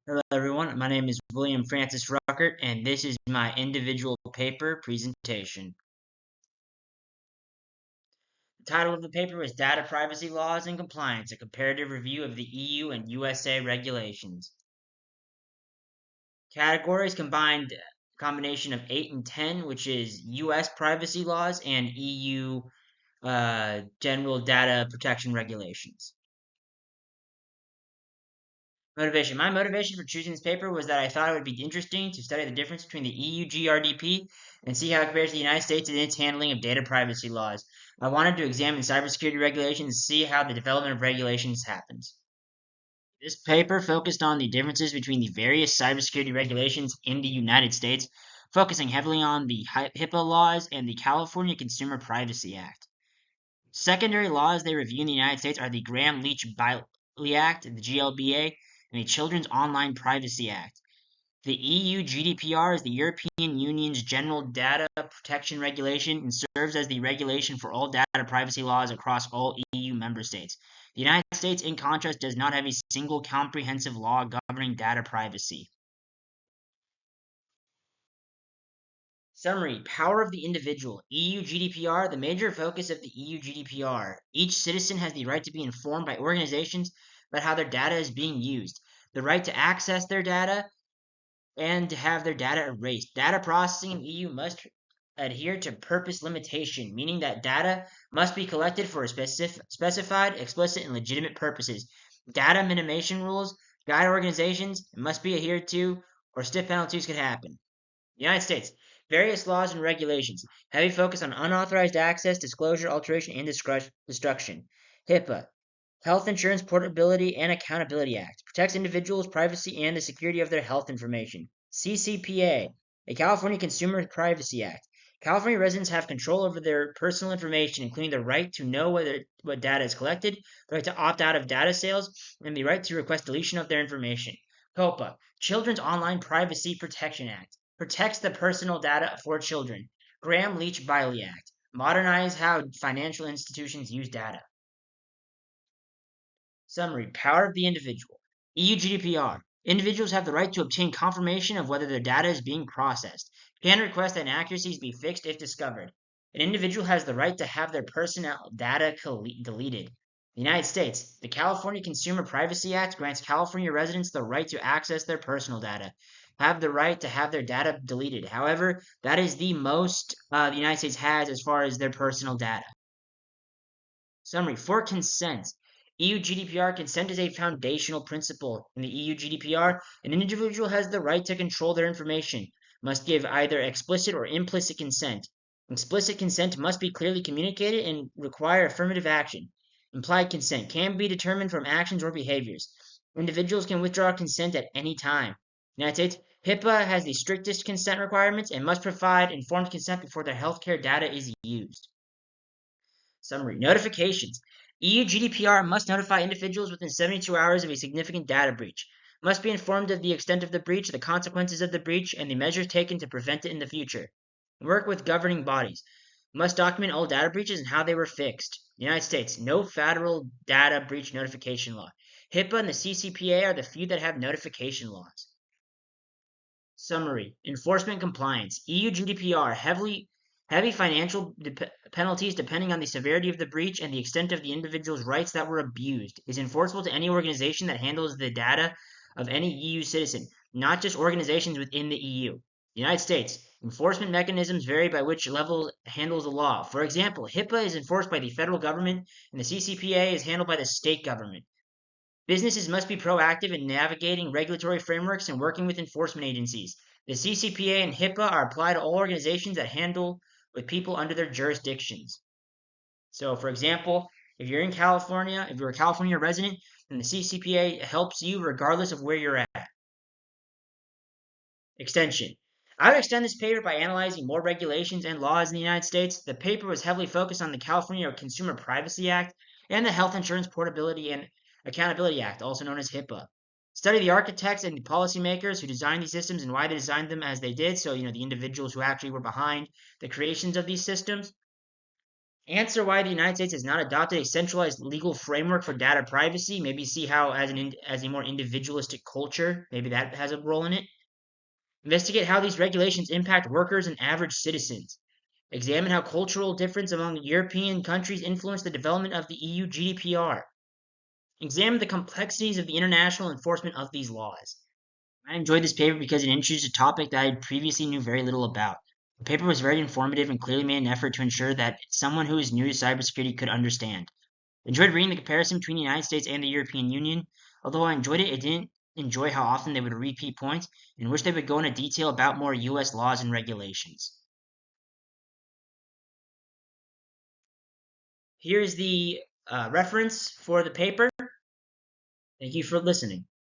Hello everyone, my name is William Francis Rueckert and this is my individual paper presentation. The title of the paper is Data Privacy Laws and Compliance, a comparative review of the EU and USA regulations. Categories combination of 8 and 10, which is US privacy laws and EU general data protection regulations. Motivation. My motivation for choosing this paper was that I thought it would be interesting to study the difference between the EU GRDP and see how it compares to the United States in its handling of data privacy laws. I wanted to examine cybersecurity regulations and see how the development of regulations happens. This paper focused on the differences between the various cybersecurity regulations in the United States, focusing heavily on the HIPAA laws and the California Consumer Privacy Act. Secondary laws they review in the United States are the Graham-Leach-Bliley Act, the GLBA, and the Children's Online Privacy Act. The EU GDPR is the European Union's General Data Protection Regulation and serves as the regulation for all data privacy laws across all EU member states. The United States, in contrast, does not have a single comprehensive law governing data privacy. Summary. Power of the individual. EU GDPR. The major focus of the EU GDPR. Each citizen has the right to be informed by organizations about how their data is being used, the right to access their data, and to have their data erased. Data processing in the EU must adhere to purpose limitation, meaning that data must be collected for specified, explicit, and legitimate purposes. Data minimization rules guide organizations and must be adhered to, or stiff penalties could happen. United States. Various laws and regulations. Heavy focus on unauthorized access, disclosure, alteration, and destruction. HIPAA. Health Insurance Portability and Accountability Act. Protects individuals' privacy and the security of their health information. CCPA. The California Consumer Privacy Act. California residents have control over their personal information, including the right to know what data is collected, the right to opt out of data sales, and the right to request deletion of their information. COPA. Children's Online Privacy Protection Act. Protects the personal data for children. Graham-Leach-Bliley Act. Modernize how financial institutions use data. Summary. Power of the individual. EU GDPR. Individuals have the right to obtain confirmation of whether their data is being processed. Can request that inaccuracies be fixed if discovered. An individual has the right to have their personal data deleted. The United States. The California Consumer Privacy Act grants California residents the right to access their personal data, have the right to have their data deleted. However, that is the most the United States has as far as their personal data. Summary. For consent. EU GDPR consent is a foundational principle. In the EU GDPR, an individual has the right to control their information, must give either explicit or implicit consent. Explicit consent must be clearly communicated and require affirmative action. Implied consent can be determined from actions or behaviors. Individuals can withdraw consent at any time. United States, HIPAA has the strictest consent requirements and must provide informed consent before their healthcare data is used. Summary. Notifications. EU GDPR must notify individuals within 72 hours of a significant data breach, must be informed of the extent of the breach, the consequences of the breach, and the measures taken to prevent it in the future. Work with governing bodies, must document all data breaches and how they were fixed. United States, no federal data breach notification law. HIPAA and the CCPA are the few that have notification laws. Summary. Enforcement compliance. EU GDPR heavy financial penalties depending on the severity of the breach and the extent of the individual's rights that were abused. Is enforceable to any organization that handles the data of any EU citizen, not just organizations within the EU. United States. Enforcement mechanisms vary by which level handles the law. For example, HIPAA is enforced by the federal government and the CCPA is handled by the state government. Businesses must be proactive in navigating regulatory frameworks and working with enforcement agencies. The CCPA and HIPAA are applied to all organizations that handle with people under their jurisdictions. So, for example, if you're in California, if you're a California resident, then the CCPA helps you regardless of where you're at. Extension. I would extend this paper by analyzing more regulations and laws in the United States. The paper was heavily focused on the California Consumer Privacy Act and the Health Insurance Portability and Accountability Act, also known as HIPAA. Study the architects and the policymakers who designed these systems and why they designed them as they did. So, the individuals who actually were behind the creations of these systems. Answer why the United States has not adopted a centralized legal framework for data privacy. Maybe see how, as a more individualistic culture, maybe that has a role in it. Investigate how these regulations impact workers and average citizens. Examine how cultural difference among European countries influence the development of the EU GDPR. Examine the complexities of the international enforcement of these laws. I enjoyed this paper because it introduced a topic that I previously knew very little about. The paper was very informative and clearly made an effort to ensure that someone who is new to cybersecurity could understand. I enjoyed reading the comparison between the United States and the European Union. Although I enjoyed it, I didn't enjoy how often they would repeat points and wish they would go into detail about more US laws and regulations. Here is the reference for the paper. Thank you for listening.